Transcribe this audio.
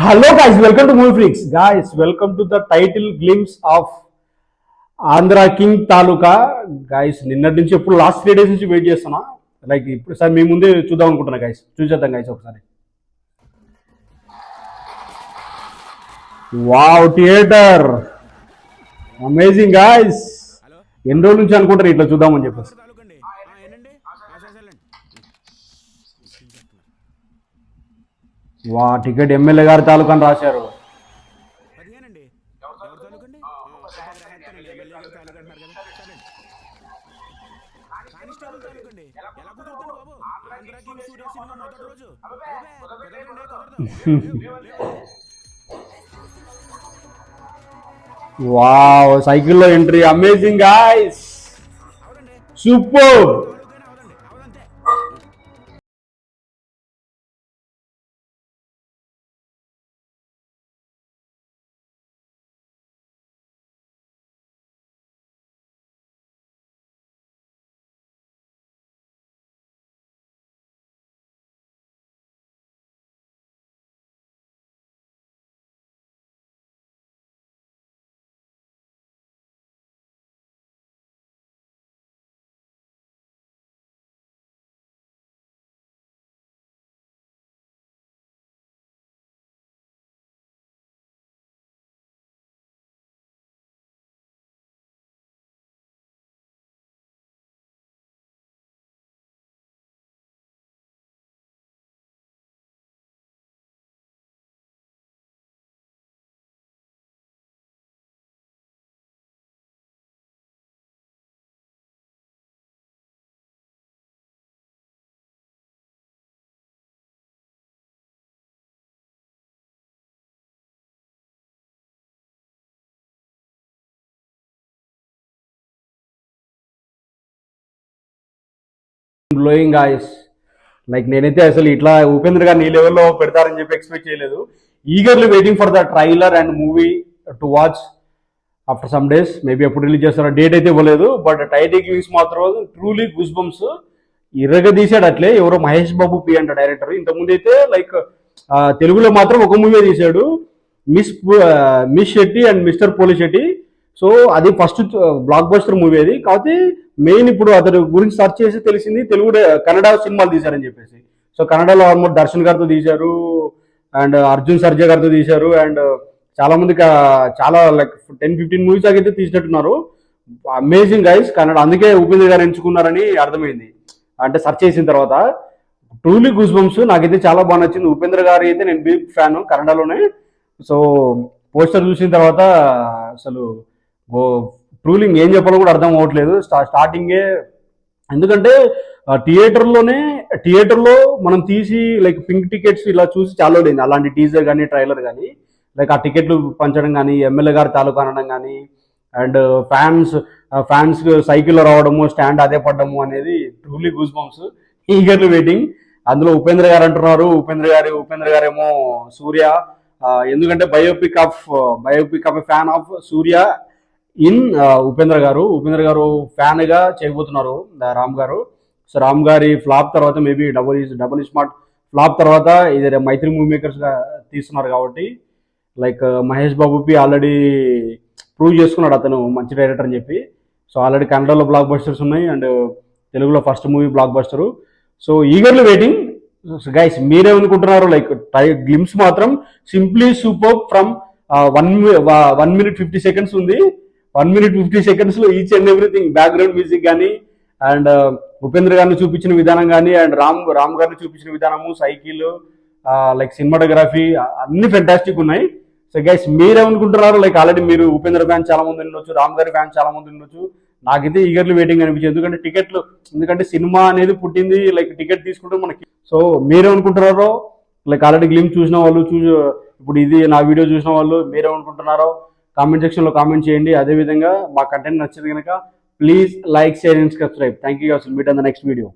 Hello guys, welcome to Movie Freaks. Guys, welcome to the title glimpse of Andhra king taluka. Guys నిన్నటి నుంచి ఎప్పుడు last 3 days నుంచి wait చేస్తున్నా. Like ఇప్పుడు sir మీ ముందే చూద్దాం అనుకుంటున్నా గైస్. చూసేద్దాం గైస్ ఒకసారి. Wow theatre amazing guys. ఎన్ని రోజుల నుంచి అనుకుంటారు ఇట్లా చూద్దామని చెప్పేసి. వా టికెట్ ఎమ్మెల్యే గారి తాలూకా అని రాశారు. వావ్ సైకిల్లో entry amazing guys, super. Glowing ice. Like నేనైతే అసలు ఇట్లా ఉపేంద్ర గారు ఈ లెవెల్లో పెడతారని చెప్పి ఎక్స్పెక్ట్ చేయలేదు. Eagerly waiting for the trailer and movie to watch after some days. Maybe ఎప్పుడు రిలీజ్ చేస్తారో డేట్ అయితే ఇవ్వలేదు, బట్ టైటిల్ గివింగ్స్ మాత్రం ట్రూలీ గూస్ బంప్స్. తీసాడు అట్లే. ఎవరో మహేష్ బాబు పి అంట డైరెక్టర్. ఇంతకుముందు అయితే లైక్ తెలుగులో మాత్రం ఒక మూవీ తీశాడు, miss Shetty and mister Polishetty. So అది ఫస్ట్ బ్లాక్ బస్టర్ మూవీ అది. కాకపోతే మెయిన్ ఇప్పుడు అతని గురించి సర్చ్ చేసి తెలిసింది తెలుగు కన్నడ సినిమాలు తీశారని చెప్పేసి. సో కన్నడలో ఆల్మోస్ట్ దర్శన్ గారితో తీశారు, అండ్ అర్జున్ సర్జా గారితో తీశారు, అండ్ చాలా మందికి చాలా లైక్ 10-15 మూవీస్ అయితే తీసినట్టున్నారు. Amazing guys Kannada. అందుకే ఉపేంద్ర గారు ఎంచుకున్నారని అర్థమైంది అంటే సెర్చ్ చేసిన తర్వాత. Truly goose bumps. నాకైతే చాలా బాగా నచ్చింది. ఉపేంద్ర గారు అయితే నేను బిగ్ ఫ్యాన్ కన్నడలోనే. సో పోస్టర్ చూసిన తర్వాత అసలు ట్రూలీ ఏం చెప్పాలో కూడా అర్థం అవ్వట్లేదు స్టార్టింగే. ఎందుకంటే థియేటర్లో మనం తీసి లైక్ పింక్ టికెట్స్ ఇలా చూసి చాలా లేదు. అలాంటి టీజర్ కానీ ట్రైలర్ కానీ లైక్ ఆ టికెట్లు పంచడం కానీ, ఎమ్మెల్యే గారి తాలూకా అనడం కానీ, అండ్ ఫ్యాన్స్ సైకిల్లో రావడము, స్టాండ్ అదే పడ్డము అనేది truly goose bumps. Eagerly waiting. అందులో ఉపేంద్ర గారు అంటున్నారు, ఉపేంద్ర గారేమో సూర్య. ఎందుకంటే biopic of fan of Surya in Upendra గారు ఫ్యాన్ గా చేయబోతున్నారు రామ్ గారు. సో రామ్ గారి ఫ్లాప్ తర్వాత మేబీ డబుల్ స్మార్ట్ ఫ్లాప్ తర్వాత ఇది మైత్రి మూవీ మేకర్స్ గా తీస్తున్నారు కాబట్టి లైక్ మహేష్ బాబుకి ఆల్రెడీ ప్రూవ్ చేసుకున్నాడు అతను మంచి డైరెక్టర్ అని చెప్పి. సో ఆల్రెడీ కన్నడలో బ్లాక్ బస్టర్స్ ఉన్నాయి, అండ్ తెలుగులో first movie black buster. So eagerly waiting guys. మీరేమనుకుంటున్నారు? లైక్ గ్లిమ్స్ మాత్రం simply super. From 1 minute 50 seconds ఉంది. 1 minute 50 seconds లో each and everything, background music కానీ, అండ్ ఉపేంద్ర గారిని చూపించిన విధానం కానీ, అండ్ రామ్ గారిని చూపించిన విధానము, సైకిల్, లైక్ సినిమాటోగ్రఫీ అన్ని ఫెంటాస్టిక్ ఉన్నాయి. సో గైస్ మీరేమనుకుంటున్నారు? లైక్ ఆల్రెడీ మీరు ఉపేంద్ర ఫ్యాన్ చాలా మంది ఉండొచ్చు, రామ్ గారి ఫ్యాన్ చాలా మంది ఉండొచ్చు. నాకైతే ఈగర్లీ వెయిటింగ్ అనిపించింది. ఎందుకంటే సినిమా అనేది పుట్టింది లైక్ టికెట్ తీసుకుంటే మనకి. సో మీరేమనుకుంటున్నారో? లైక్ ఆల్రెడీ గ్లిమ్ చూసిన వాళ్ళు, ఇప్పుడు ఇది నా వీడియో చూసిన వాళ్ళు మీరేమనుకుంటున్నారో కామెంట్ సెక్షన్లో కామెంట్ చేయండి. అదేవిధంగా మా కంటెంట్ నచ్చింది కనుక please like, share and subscribe. Thank you. Meet on the next video.